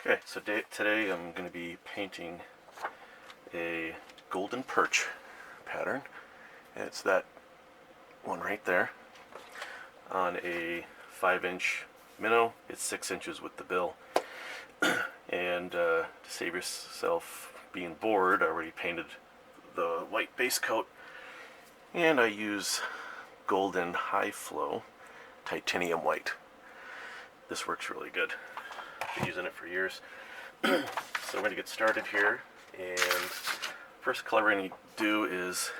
Okay, so today I'm going to be painting a Golden Perch pattern, and it's that one right there on a 5-inch minnow. It's 6 inches with the bill. And to save yourself being bored, I already painted the white base coat, and I use Golden High Flow titanium white. This works really good. I've been using it for years. So I'm going to get started here, and first color we're going to do is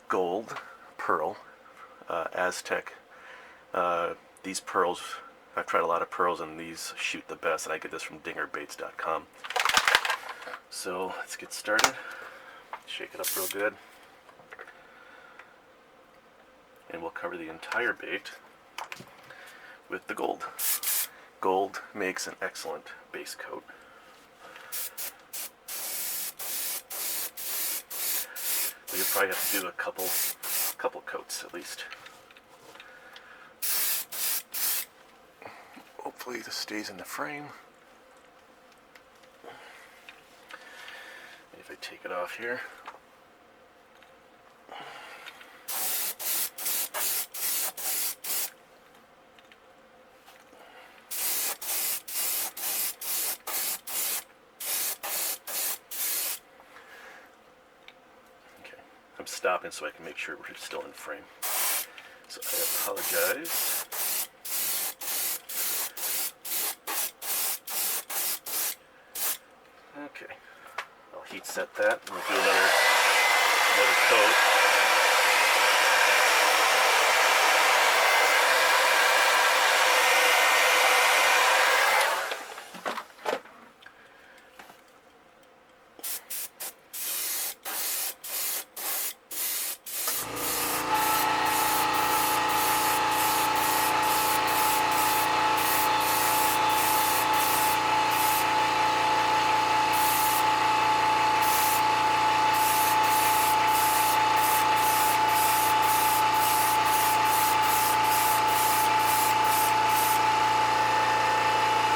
Gold Pearl Aztec. These pearls, I've tried a lot of pearls, and these shoot the best, and I get this from dingerbaits.com. So let's get started. Shake it up real good, and we'll cover the entire bait with the gold. Gold makes an excellent base coat. So you probably have to do a couple coats at least. Hopefully this stays in the frame. If I take it off here. I'm stopping so I can make sure we're still in frame. So I apologize. Okay, I'll heat set that, and we'll do another coat.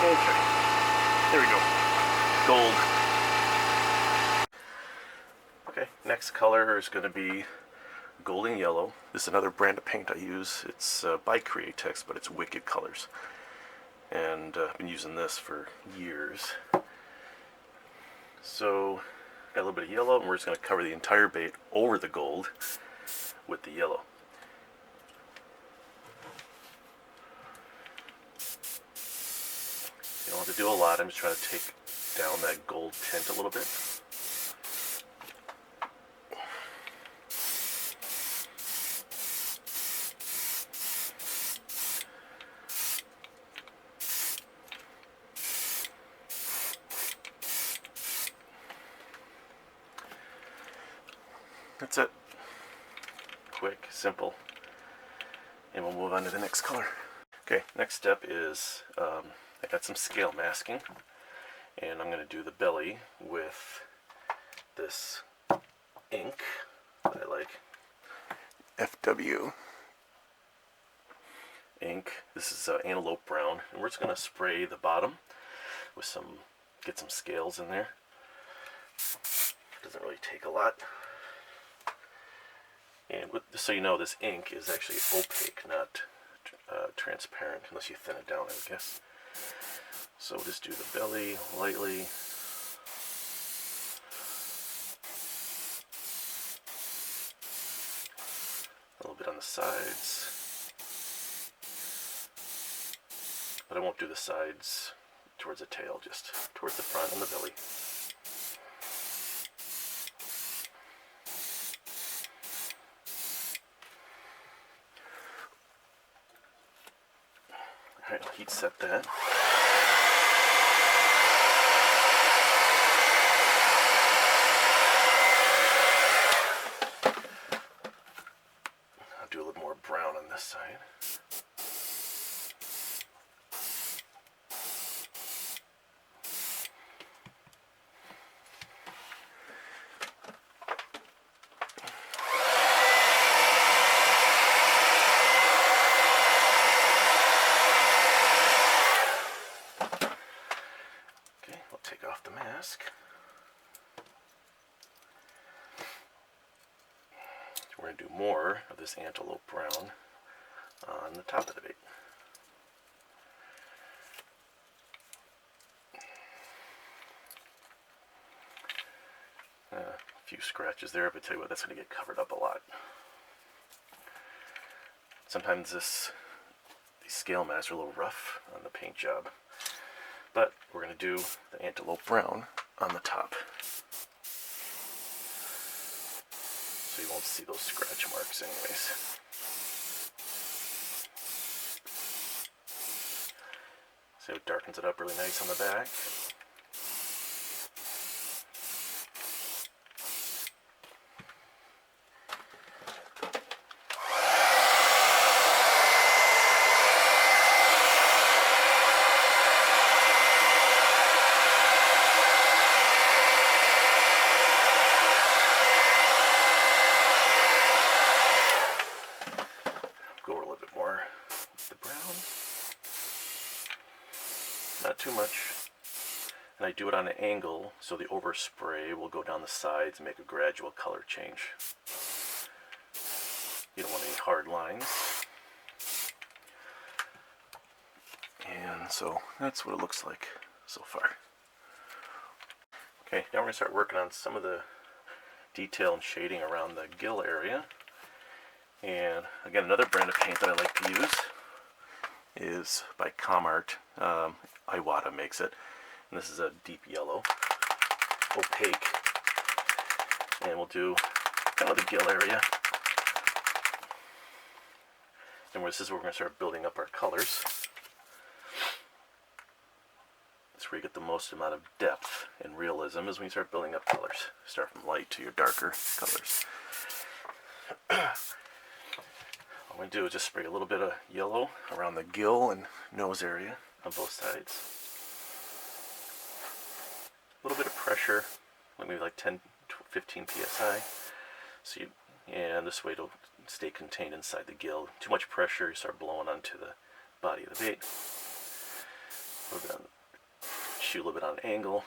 Okay, there we go. Gold. Okay, next color is going to be golden yellow. This is another brand of paint I use. It's by Createx, but it's Wicked Colors. And I've been using this for years. So, got a little bit of yellow, and we're just going to cover the entire bait over the gold with the yellow. You don't have to do a lot. I'm just trying to take down that gold tint a little bit. That's it. Quick, simple. And we'll move on to the next color. Okay, next step is I got some scale masking, and I'm going to do the belly with this ink that I like. FW ink. This is antelope brown, and we're just going to spray the bottom with get some scales in there. Doesn't really take a lot. And just so you know, this ink is actually opaque, not transparent, unless you thin it down, I would guess. So we'll just do the belly lightly. A little bit on the sides. But I won't do the sides towards the tail, just towards the front and the belly. Alright, I'll heat set that. I'll do a little more brown on this side. more of this antelope brown on the top of the bait. A few scratches there, but I tell you what, that's going to get covered up a lot. Sometimes these scale masks are a little rough on the paint job, but we're going to do the antelope brown on the top, so you won't see those scratch marks anyways. So it darkens it up really nice on the back. Go a little bit more with the brown. Not too much. And I do it on an angle so the overspray will go down the sides and make a gradual color change. You don't want any hard lines. And so that's what it looks like so far. Okay, now we're going to start working on some of the detail and shading around the gill area. And again, another brand of paint that I like to use is by Comart. Iwata makes it. And this is a deep yellow, opaque. And we'll do kind of the gill area. And this is where we're going to start building up our colors. That's where you get the most amount of depth and realism, is when you start building up colors. Start from light to your darker colors. What I'm going to do is just spray a little bit of yellow around the gill and nose area on both sides. A little bit of pressure, maybe like 10 to 15 psi. So and this way it'll stay contained inside the gill. Too much pressure, you start blowing onto the body of the bait. Shoot a little bit on an angle,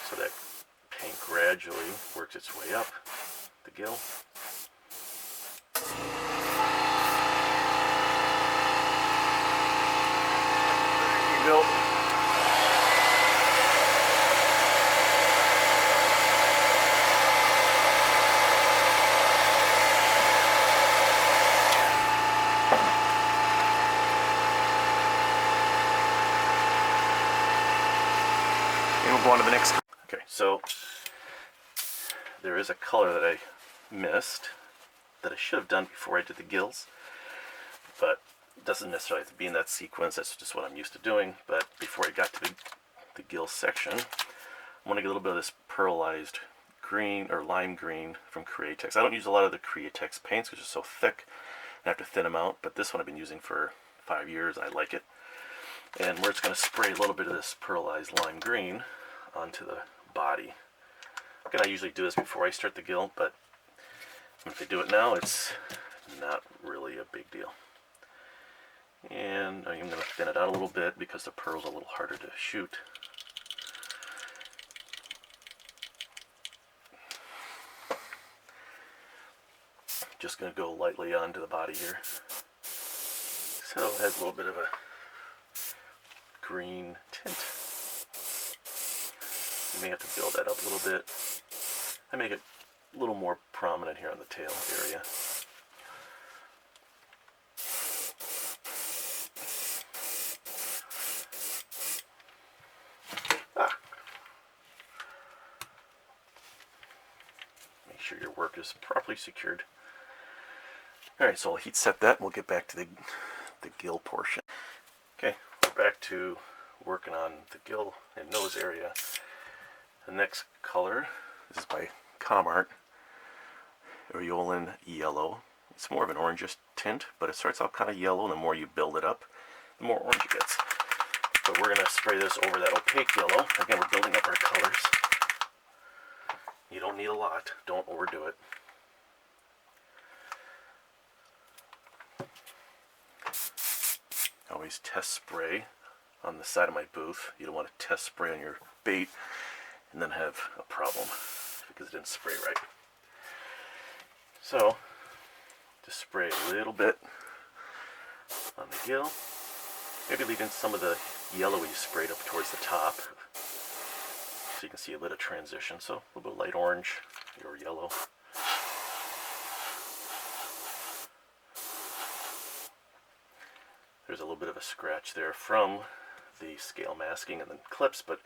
so that paint gradually works its way up the gill. There you go. And we'll go on to the next. Okay, so there is a color that I missed that I should have done before I did the gills, but it doesn't necessarily have to be in that sequence. That's just what I'm used to doing. But before I got to the gill section, I want to get a little bit of this pearlized green or lime green from Createx. I don't use a lot of the Createx paints because they're so thick. I have to thin them out, but this one I've been using for 5 years. I like it. And we're just going to spray a little bit of this pearlized lime green onto the body. Again, I usually do this before I start the gill, but if I do it now, it's not really a big deal. And I'm going to thin it out a little bit because the pearl's a little harder to shoot. Just going to go lightly onto the body here. So it has a little bit of a green tint. You may have to build that up a little bit. I make it a little more prominent here on the tail area. Make sure your work is properly secured. Alright, so I'll heat set that and we'll get back to the gill portion. Okay, we're back to working on the gill and nose area. The next color, this is by Comart, Aeolian Yellow. It's more of an orangish tint, but it starts out kind of yellow, and the more you build it up, the more orange it gets. But we're going to spray this over that opaque yellow. Again, we're building up our colors. You don't need a lot. Don't overdo it. I always test spray on the side of my booth. You don't want to test spray on your bait and then have a problem because it didn't spray right. So just spray a little bit on the gill. Maybe leave in some of the yellow you sprayed up towards the top, so you can see a bit of transition. So a little bit of light orange or yellow. There's a little bit of a scratch there from the scale masking and the clips, but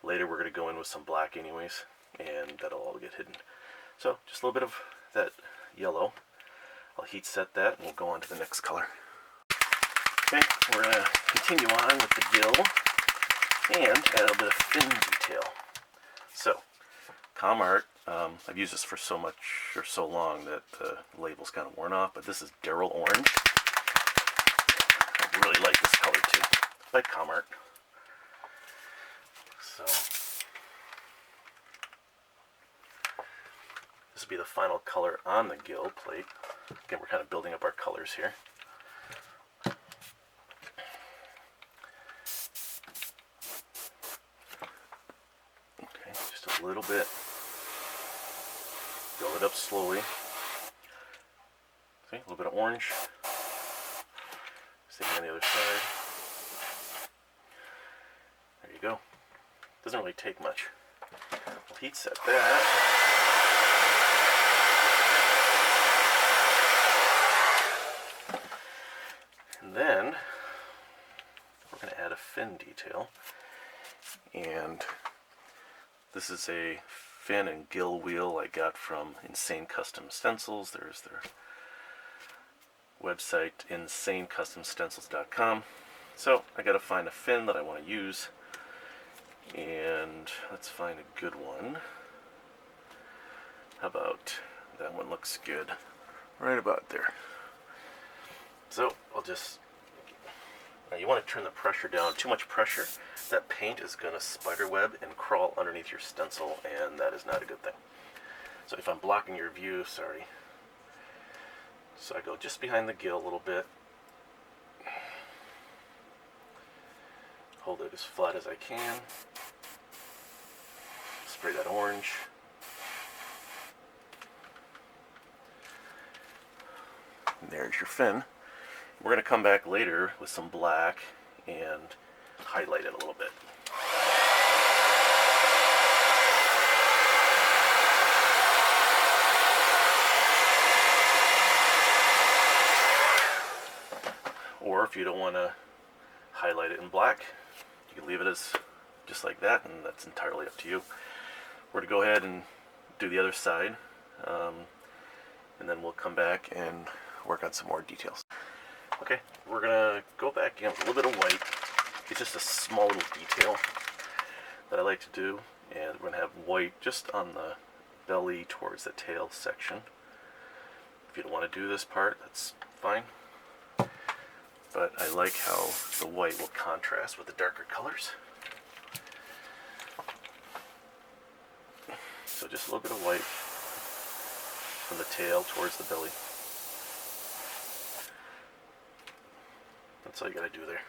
later we're going to go in with some black anyways, and that'll all get hidden. So just a little bit of that yellow. I'll heat set that and we'll go on to the next color. Okay, we're going to continue on with the gill and add a bit of fin detail. So, Comart, I've used this for so long that the label's kind of worn off, but this is Daryl Orange. I really like this color too. I like Comart. So, this will be the final color on the gill plate. Again, we're kind of building up our colors here. Okay, just a little bit. Build it up slowly. See, a little bit of orange. Same on the other side. There you go. Doesn't really take much. We'll heat set that. And then we're going to add a fin detail. And this is a fin and gill wheel I got from Insane Custom Stencils. There's their website, insanecustomstencils.com. So I got to find a fin that I want to use, and let's find a good one. How about that one? Looks good right about there. So I'll just, now you want to turn the pressure down. Too much pressure, that paint is going to spider web and crawl underneath your stencil, and that is not a good thing. So if I'm blocking your view, sorry. So I go just behind the gill a little bit. Hold it as flat as I can. Spray that orange. And there's your fin. We're going to come back later with some black and highlight it a little bit. Or if you don't want to highlight it in black, you can leave it as just like that, and that's entirely up to you. We're going to go ahead and do the other side, and then we'll come back and work on some more details. Okay, we're going to go back in with a little bit of white. It's just a small little detail that I like to do, and we're going to have white just on the belly towards the tail section. If you don't want to do this part, that's fine. But I like how the white will contrast with the darker colors. So just a little bit of white from the tail towards the belly. That's all you gotta do there.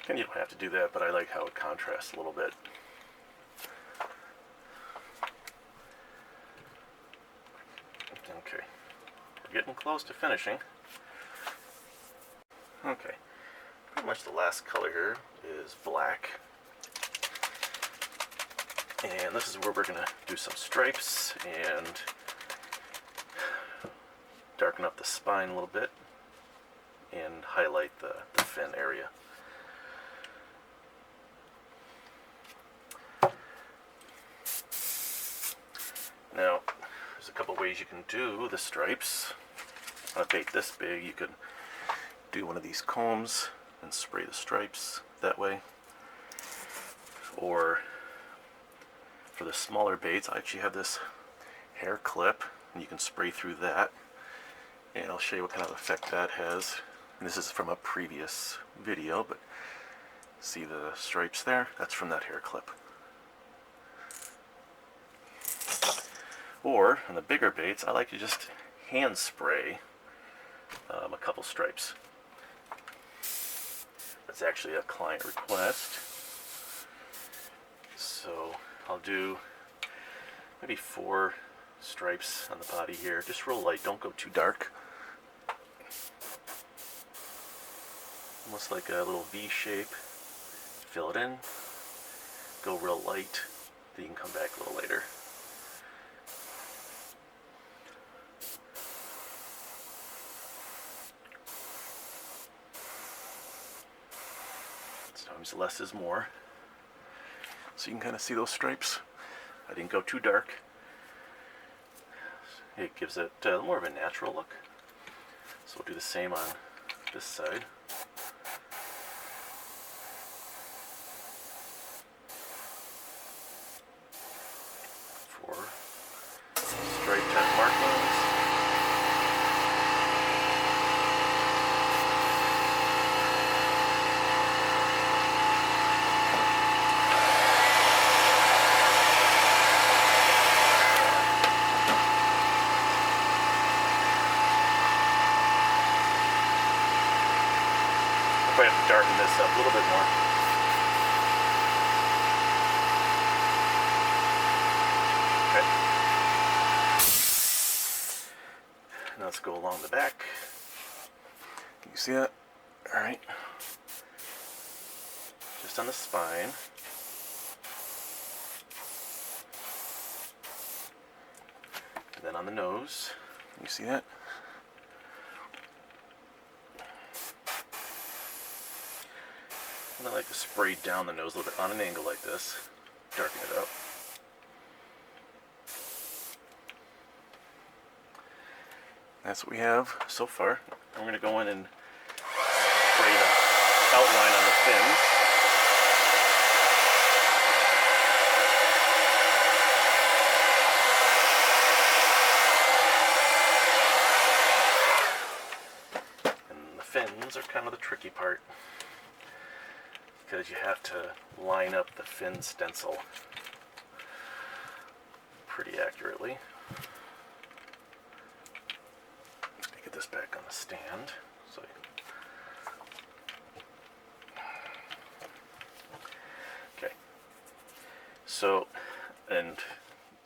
And you don't have to do that, but I like how it contrasts a little bit. Okay, we're getting close to finishing. Okay, pretty much the last color here is black. And this is where we're going to do some stripes and darken up the spine a little bit and highlight the fin area. Now, there's a couple ways you can do the stripes. On a bait this big, you could do one of these combs and spray the stripes that way. Or for the smaller baits, I actually have this hair clip, and you can spray through that. And I'll show you what kind of effect that has. And this is from a previous video, but see the stripes there? That's from that hair clip. Or, on the bigger baits, I like to just hand spray a couple stripes. It's actually a client request. So I'll do maybe 4 stripes on the body here. Just real light, don't go too dark. Almost like a little V shape. Fill it in. Go real light. Then you can come back a little later. Sometimes less is more. So you can kind of see those stripes. I didn't go too dark. It gives it more of a natural look. So we'll do the same on this side. For stripe type markings. I have to darken this up a little bit more. Okay. Now let's go along the back. Can you see that? Alright. Just on the spine. And then on the nose. Can you see that? And I like to spray down the nose a little bit on an angle like this, darken it up. That's what we have so far. I'm going to go in and spray the outline on the fins. And the fins are kind of the tricky part, because you have to line up the fin stencil pretty accurately. Get this back on the stand. Okay. So, and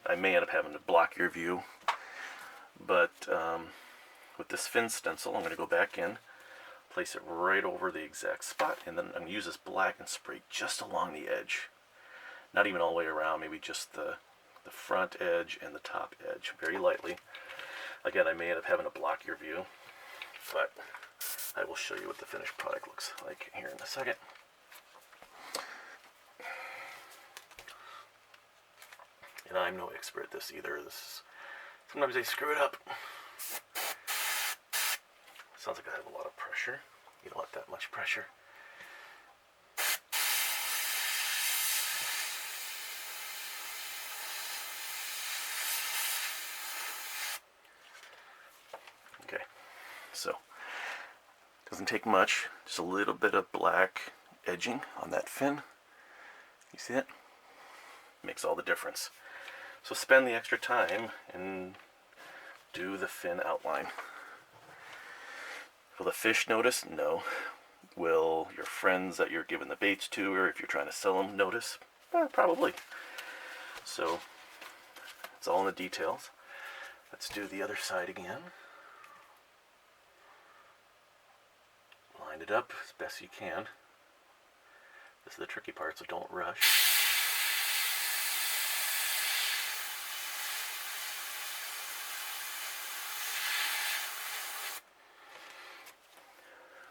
I may end up having to block your view, but with this fin stencil, I'm going to go back in, place it right over the exact spot, and then I'm going to use this black and spray just along the edge. Not even all the way around, maybe just the front edge and the top edge, very lightly. Again, I may end up having to block your view, but I will show you what the finished product looks like here in a second. And I'm no expert at this either. Sometimes I screw it up. Sounds like I have a lot of pressure. You don't want that much pressure. Okay, so doesn't take much. Just a little bit of black edging on that fin. You see it? Makes all the difference. So spend the extra time and do the fin outline. Will the fish notice? No. Will your friends that you're giving the baits to, or if you're trying to sell them, notice? Probably. So, it's all in the details. Let's do the other side again. Line it up as best you can. This is the tricky part, so don't rush.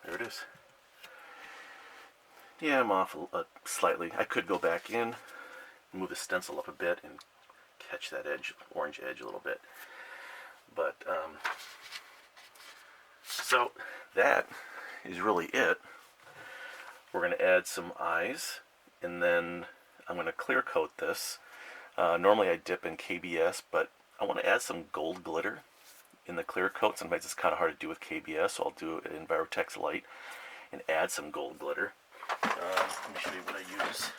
There it is. Yeah, I'm off slightly. I could go back in, move the stencil up a bit, and catch that edge, orange edge a little bit. But, so that is really it. We're going to add some eyes, and then I'm going to clear coat this. Normally I dip in KBS, but I want to add some gold glitter in the clear coat. Sometimes it's kind of hard to do with KBS, so I'll do it in Envirotex Light and add some gold glitter. Let me show you what I use.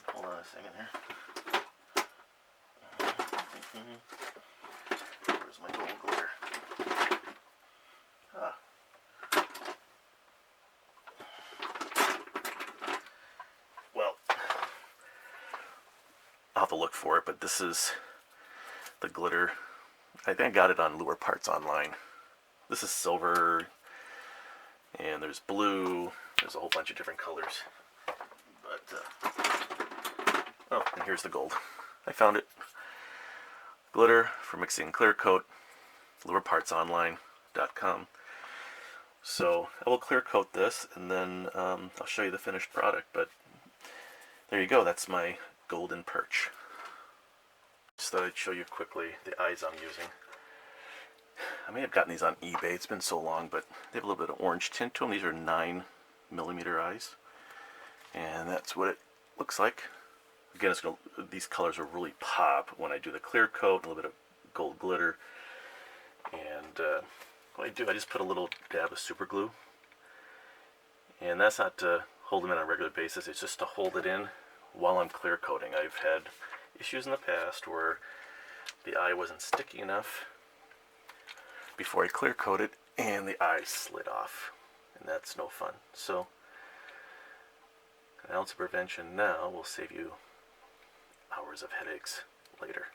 Hold on a second here. Where's my gold glitter? I'll have to look for it, but this is the glitter. I think I got it on Lure Parts Online. This is silver, and there's blue. There's a whole bunch of different colors. But, oh, and here's the gold. I found it. Glitter for mixing clear coat, lurepartsonline.com. So I will clear coat this, and then I'll show you the finished product. But there you go. That's my Golden Perch. Just thought I'd show you quickly the eyes I'm using. I may have gotten these on eBay. It's been so long, but they have a little bit of orange tint to them. These are 9mm eyes, and that's what it looks like. Again, these colors will really pop when I do the clear coat, a little bit of gold glitter. And what I do, I just put a little dab of super glue. And that's not to hold them in on a regular basis, it's just to hold it in while I'm clear coating. I've had issues in the past where the eye wasn't sticky enough before I clear coated and the eye slid off. And that's no fun. So, an ounce of prevention now will save you hours of headaches later.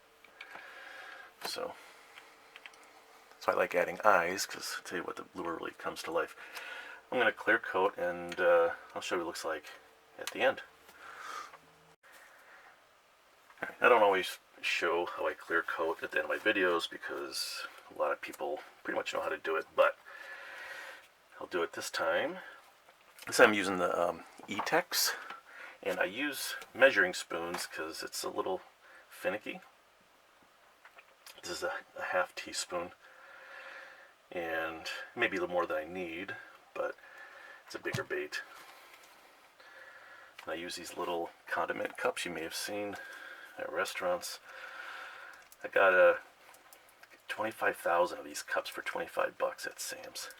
So I like adding eyes, because I'll tell you what, the lure really comes to life. I'm going to clear coat, and I'll show you what it looks like at the end. Right, I don't always show how I clear coat at the end of my videos, because a lot of people pretty much know how to do it, but I'll do it this time. This time I'm using the E-Tex. And I use measuring spoons because it's a little finicky. This is a half teaspoon, and maybe a little more than I need, but it's a bigger bait. And I use these little condiment cups you may have seen at restaurants. I got 25,000 of these cups for $25 at Sam's.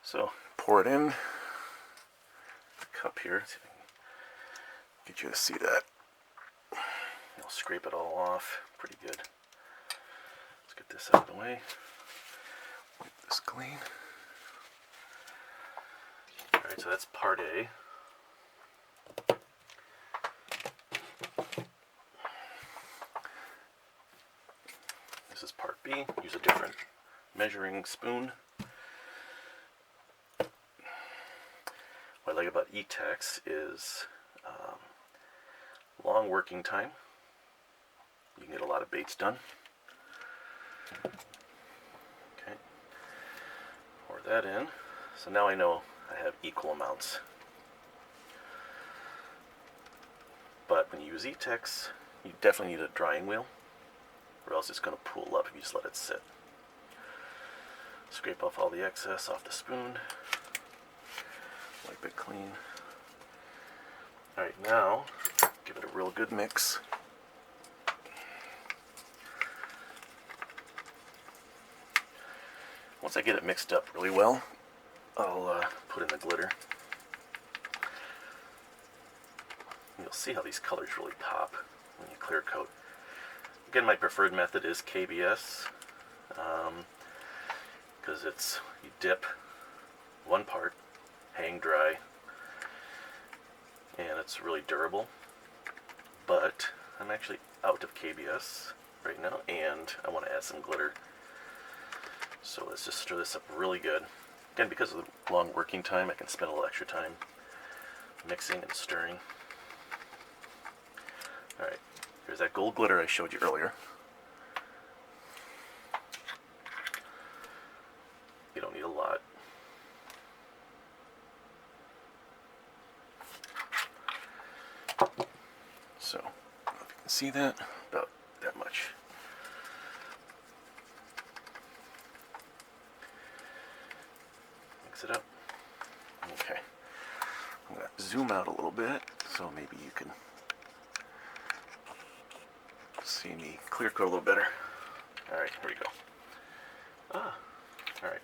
So pour it in the cup here. See if I can get you to see that. I'll scrape it all off pretty good. Let's get this out of the way. Wipe this clean. Alright, so that's part A. This is part B. Use a different measuring spoon. What I like about E-Tex is long working time. You can get a lot of baits done. Okay, pour that in. So now I know I have equal amounts. But when you use E-Tex, you definitely need a drying wheel, or else it's going to pool up if you just let it sit. Scrape off all the excess off the spoon. Wipe it clean. Alright, now give it a real good mix. Once I get it mixed up really well, I'll put in the glitter. You'll see how these colors really pop when you clear coat. Again, my preferred method is KBS, because you dip one part, hang dry, and it's really durable. But I'm actually out of KBS right now, and I want to add some glitter. So let's just stir this up really good. Again, because of the long working time, I can spend a little extra time mixing and stirring. Alright, here's that gold glitter I showed you earlier. You don't need a lot. So, I don't know if you can see that, about that much. Mix it up. Okay. I'm going to zoom out a little bit, so maybe you can see me clear coat a little better. Alright, here we go. Alright.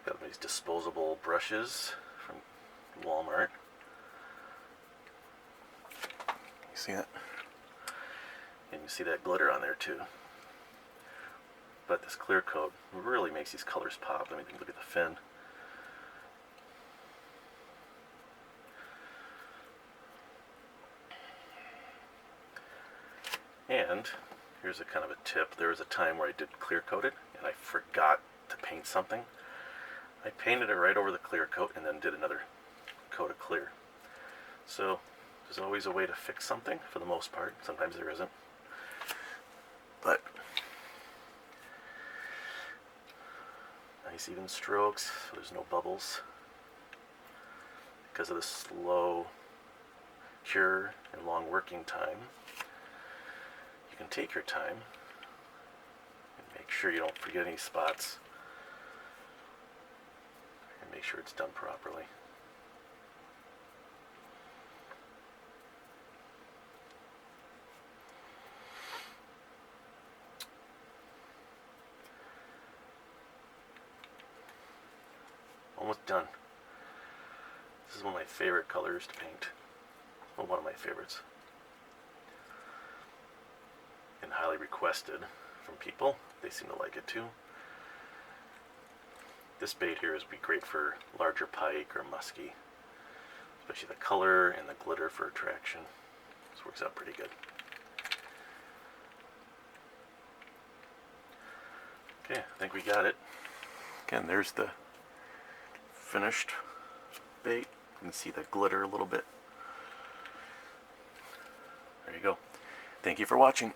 Got these disposable brushes from Walmart. You see that? And you see that glitter on there too. But this clear coat really makes these colors pop. Let me look at the fin. And here's a kind of a tip. There was a time where I did clear coated and I forgot to paint something. I painted it right over the clear coat and then did another coat of clear. So there's always a way to fix something for the most part. Sometimes there isn't. But nice even strokes, so there's no bubbles. Because of the slow cure and long working time, you can take your time and make sure you don't forget any spots and make sure it's done properly. Almost done. This is one of my favorite colors to paint. Well, one of my favorites. And highly requested from people. They seem to like it too. This bait here would be great for larger pike or musky. Especially the color and the glitter for attraction. This works out pretty good. Okay, I think we got it. Again, there's the finished bait. You can see the glitter a little bit. There you go. Thank you for watching.